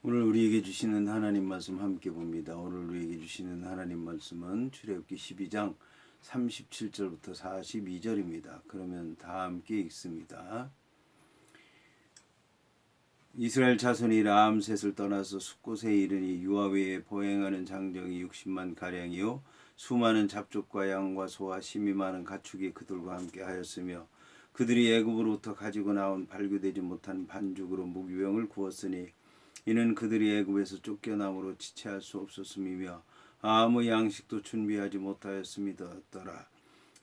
오늘 우리에게 주시는 하나님 말씀 함께 봅니다. 오늘 우리에게 주시는 하나님 말씀은 출애굽기 12장 37절부터 42절입니다. 그러면 다 함께 읽습니다. 이스라엘 자손이 라암셋을 떠나서 숫곳에 이르니 유아외에 보행하는 장정이 60만 가량이요 수많은 잡족과 양과 소와 심이 많은 가축이 그들과 함께 하였으며 그들이 애굽으로부터 가지고 나온 발교되지 못한 반죽으로 무기병을 구웠으니 이는 그들이 애굽에서 쫓겨남으로 지체할 수 없었음이며 아무 양식도 준비하지 못하였음이더라.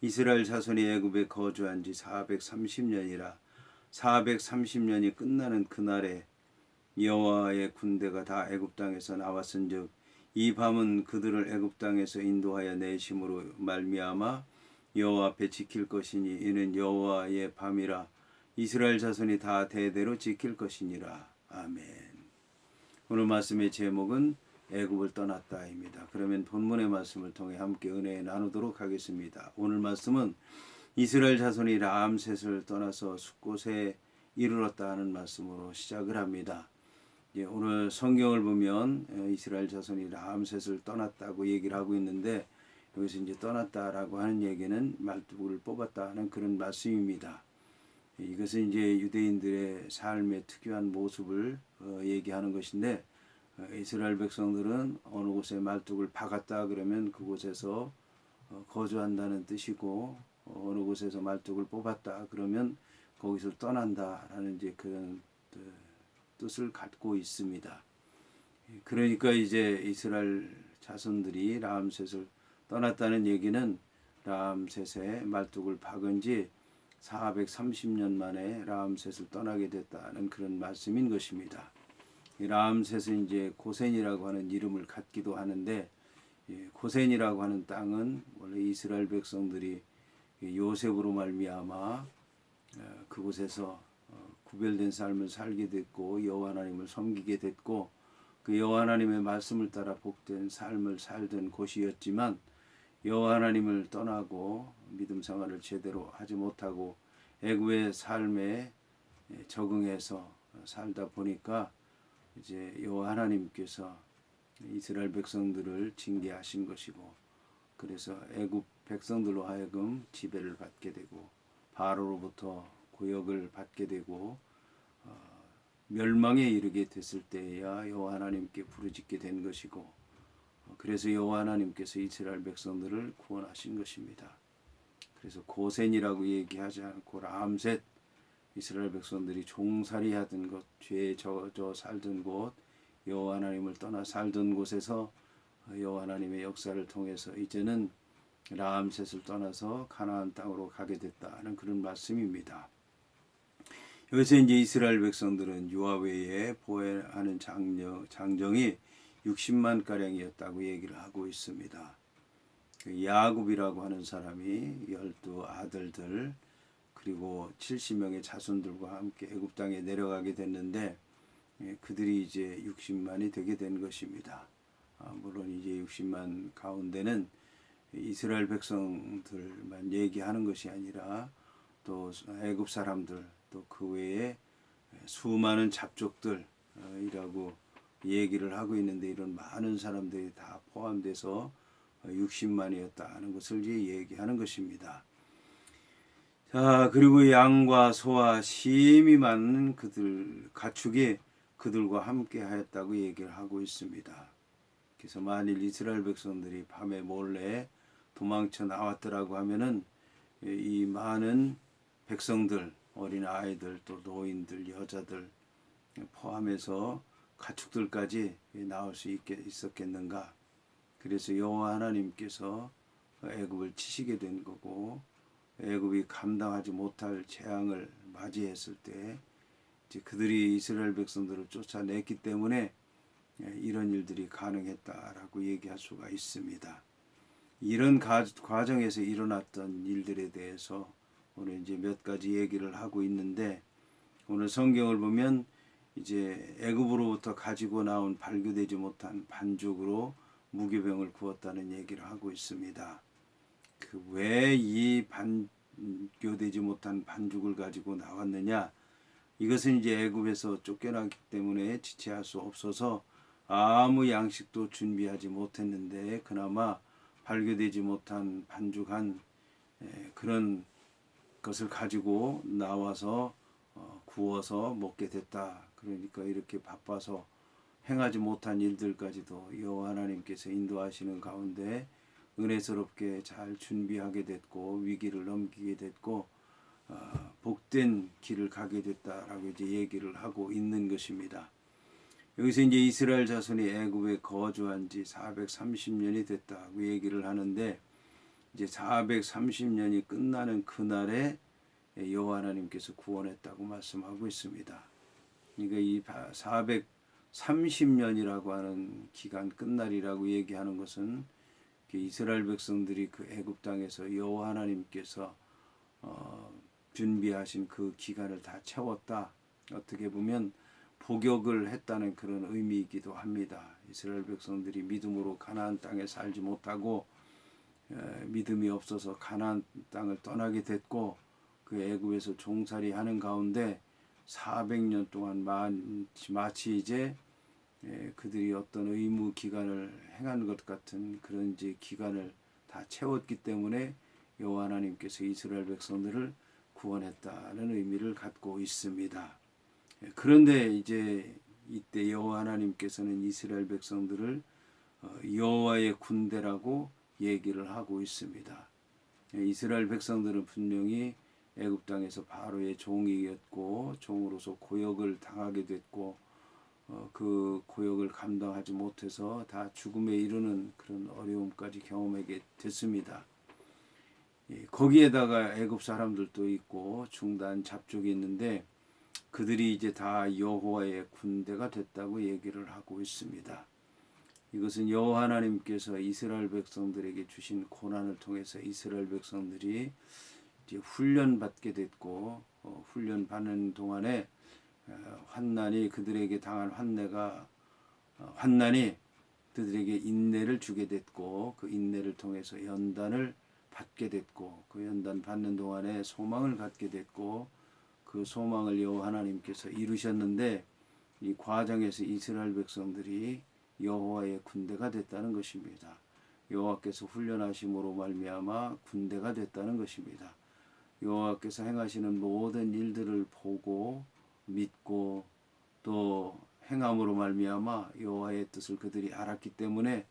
이스라엘 자손이 애굽에 거주한 지 430년이라 430년이 끝나는 그날에 여호와의 군대가 다 애굽 땅에서 나왔은즉 이 밤은 그들을 애굽 땅에서 인도하여 내심으로 말미암아 여호와 앞에 지킬 것이니 이는 여호와의 밤이라 이스라엘 자손이 다 대대로 지킬 것이니라. 아멘. 오늘 말씀의 제목은 애굽을 떠났다입니다. 그러면 본문의 말씀을 통해 함께 은혜 나누도록 하겠습니다. 오늘 말씀은 이스라엘 자손이 라암셋을 떠나서 숫곳에 이르렀다 하는 말씀으로 시작을 합니다. 오늘 성경을 보면 이스라엘 자손이 라암셋을 떠났다고 얘기를 하고 있는데 여기서 이제 떠났다라고 하는 얘기는 말뚝을 뽑았다는 그런 말씀입니다. 이것은 이제 유대인들의 삶의 특유한 모습을 얘기하는 것인데 이스라엘 백성들은 어느 곳에 말뚝을 박았다 그러면 그곳에서 거주한다는 뜻이고 어느 곳에서 말뚝을 뽑았다 그러면 거기서 떠난다라는 이제 그런 뜻을 갖고 있습니다. 그러니까 이제 이스라엘 자손들이 라암셋을 떠났다는 얘기는 라암셋에 말뚝을 박은 지 430년 만에 라암셋을 떠나게 됐다는 그런 말씀인 것입니다. 라암셋은 이제 고센이라고 하는 이름을 갖기도 하는데 고센이라고 하는 땅은 원래 이스라엘 백성들이 요셉으로 말미암아 그곳에서 구별된 삶을 살게 됐고 여호와 하나님을 섬기게 됐고 그 여호와 하나님의 말씀을 따라 복된 삶을 살던 곳이었지만 여호와 하나님을 떠나고 믿음 생활을 제대로 하지 못하고 애굽의 삶에 적응해서 살다 보니까 이제 여호와 하나님께서 이스라엘 백성들을 징계하신 것이고 그래서 애굽 백성들로 하여금 지배를 받게 되고 바로로부터 고역을 받게 되고 멸망에 이르게 됐을 때야 여호와 하나님께 부르짖게 된 것이고 그래서 여호와 하나님께서 이스라엘 백성들을 구원하신 것입니다. 그래서 고센이라고 얘기하지 않고 라암셋 이스라엘 백성들이 종살이 하던 곳, 죄에 젖어 살던 곳, 여호와 하나님을 떠나 살던 곳에서 여호와 하나님의 역사를 통해서 이제는 라암셋을 떠나서 가나안 땅으로 가게 됐다는 그런 말씀입니다. 여기서 이제 이스라엘 백성들은 유아외에 보행하는 장정이 60만 가량이었다고 얘기를 하고 있습니다. 그 야곱이라고 하는 사람이 12아들들 그리고 70명의 자손들과 함께 애굽 땅에 내려가게 됐는데 그들이 이제 60만이 되게 된 것입니다. 물론 이제 60만 가운데는 이스라엘 백성들만 얘기하는 것이 아니라 또 애굽 사람들 또 그 외에 수많은 잡족들이라고 얘기를 하고 있는데 이런 많은 사람들이 다 포함돼서 60만이었다는 것을 이제 얘기하는 것입니다. 자, 그리고 양과 소와 심이 많은 그들 가축이 그들과 함께 하였다고 얘기를 하고 있습니다. 그래서 만일 이스라엘 백성들이 밤에 몰래 도망쳐 나왔더라고 하면은 이 많은 백성들, 어린 아이들, 또 노인들, 여자들 포함해서 가축들까지 나올 수 있었겠는가? 그래서 여호와 하나님께서 애굽을 치시게 된 거고 애굽이 감당하지 못할 재앙을 맞이했을 때 이제 그들이 이스라엘 백성들을 쫓아냈기 때문에 이런 일들이 가능했다라고 얘기할 수가 있습니다. 이런 과정에서 일어났던 일들에 대해서 오늘 이제 몇 가지 얘기를 하고 있는데 오늘 성경을 보면 이제 애굽으로부터 가지고 나온 발교되지 못한 반죽으로 무교병을 구웠다는 얘기를 하고 있습니다. 그 왜 이 반교되지 못한 반죽을 가지고 나왔느냐? 이것은 이제 애굽에서 쫓겨나기 때문에 지체할 수 없어서 아무 양식도 준비하지 못했는데 그나마 발교되지 못한 반죽한 그런 것을 가지고 나와서 구워서 먹게 됐다. 그러니까 이렇게 바빠서 행하지 못한 일들까지도 여호와 하나님께서 인도하시는 가운데 은혜스럽게 잘 준비하게 됐고 위기를 넘기게 됐고 복된 길을 가게 됐다라고 이제 얘기를 하고 있는 것입니다. 여기서 이제 이스라엘 자손이 애굽에 거주한 지 430년이 됐다고 얘기를 하는데 이제 430년이 끝나는 그날에 여호와 하나님께서 구원했다고 말씀하고 있습니다. 그러니까 이 430년이라고 하는 기간 끝날이라고 얘기하는 것은 이스라엘 백성들이 그 애굽 땅에서 여호와 하나님께서 준비하신 그 기간을 다 채웠다. 어떻게 보면 복역을 했다는 그런 의미이기도 합니다. 이스라엘 백성들이 믿음으로 가나안 땅에 살지 못하고 믿음이 없어서 가나안 땅을 떠나게 됐고 그 애굽에서 종살이 하는 가운데 400년 동안 마치 이제 그들이 어떤 의무 기간을 행한 것 같은 그런 이제 기간을 다 채웠기 때문에 여호와 하나님께서 이스라엘 백성들을 구원했다는 의미를 갖고 있습니다. 그런데 이제 이때 여호와 하나님께서는 이스라엘 백성들을 여호와의 군대라고 얘기를 하고 있습니다. 이스라엘 백성들은 분명히 애굽 땅에서 바로의 종이었고 종으로서 고역을 당하게 됐고 그 고역을 감당하지 못해서 다 죽음에 이르는 그런 어려움까지 경험하게 됐습니다. 거기에다가 애굽 사람들도 있고 중단 잡족이 있는데 그들이 이제 다 여호와의 군대가 됐다고 얘기를 하고 있습니다. 이것은 여호와 하나님께서 이스라엘 백성들에게 주신 고난을 통해서 이스라엘 백성들이 이제 훈련 받게 됐고 훈련 받는 동안에 환난이 그들에게 당한 환난이 그들에게 인내를 주게 됐고 그 인내를 통해서 연단을 받게 됐고 그 연단 받는 동안에 소망을 갖게 됐고 그 소망을 여호와 하나님께서 이루셨는데 이 과정에서 이스라엘 백성들이 여호와의 군대가 됐다는 것입니다. 여호와께서 훈련하심으로 말미암아 군대가 됐다는 것입니다. 여호와께서 행하시는 모든 일들을 보고 믿고 또 행함으로 말미암아 여호와의 뜻을 그들이 알았기 때문에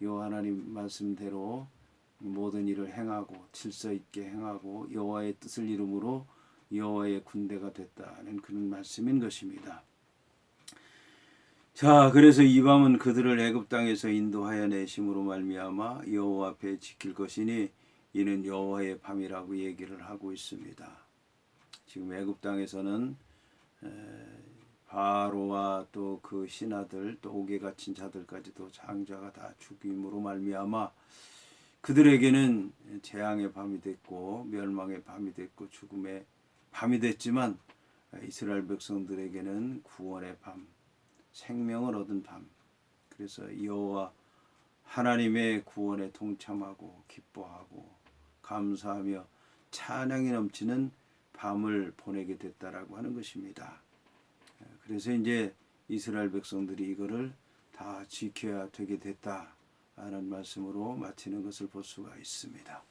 여호와 하나님 말씀대로 모든 일을 행하고 질서 있게 행하고 여호와의 뜻을 이루므로 여호와의 군대가 됐다는 그런 말씀인 것입니다. 자, 그래서 이 밤은 그들을 애굽 땅에서 인도하여 내심으로 말미암아 여호와 앞에 지킬 것이니 이는 여호와의 밤이라고 얘기를 하고 있습니다. 지금 애굽 땅에서는 바로와 또 그 신하들 또 옥에 갇힌 자들까지도 장자가 다 죽임으로 말미암아 그들에게는 재앙의 밤이 됐고 멸망의 밤이 됐고 죽음의 밤이 됐지만 이스라엘 백성들에게는 구원의 밤, 생명을 얻은 밤. 그래서 여호와 하나님의 구원에 동참하고 기뻐하고 감사하며 찬양이 넘치는 밤을 보내게 됐다라고 하는 것입니다. 그래서 이제 이스라엘 백성들이 이거를 다 지켜야 되게 됐다라는 말씀으로 마치는 것을 볼 수가 있습니다.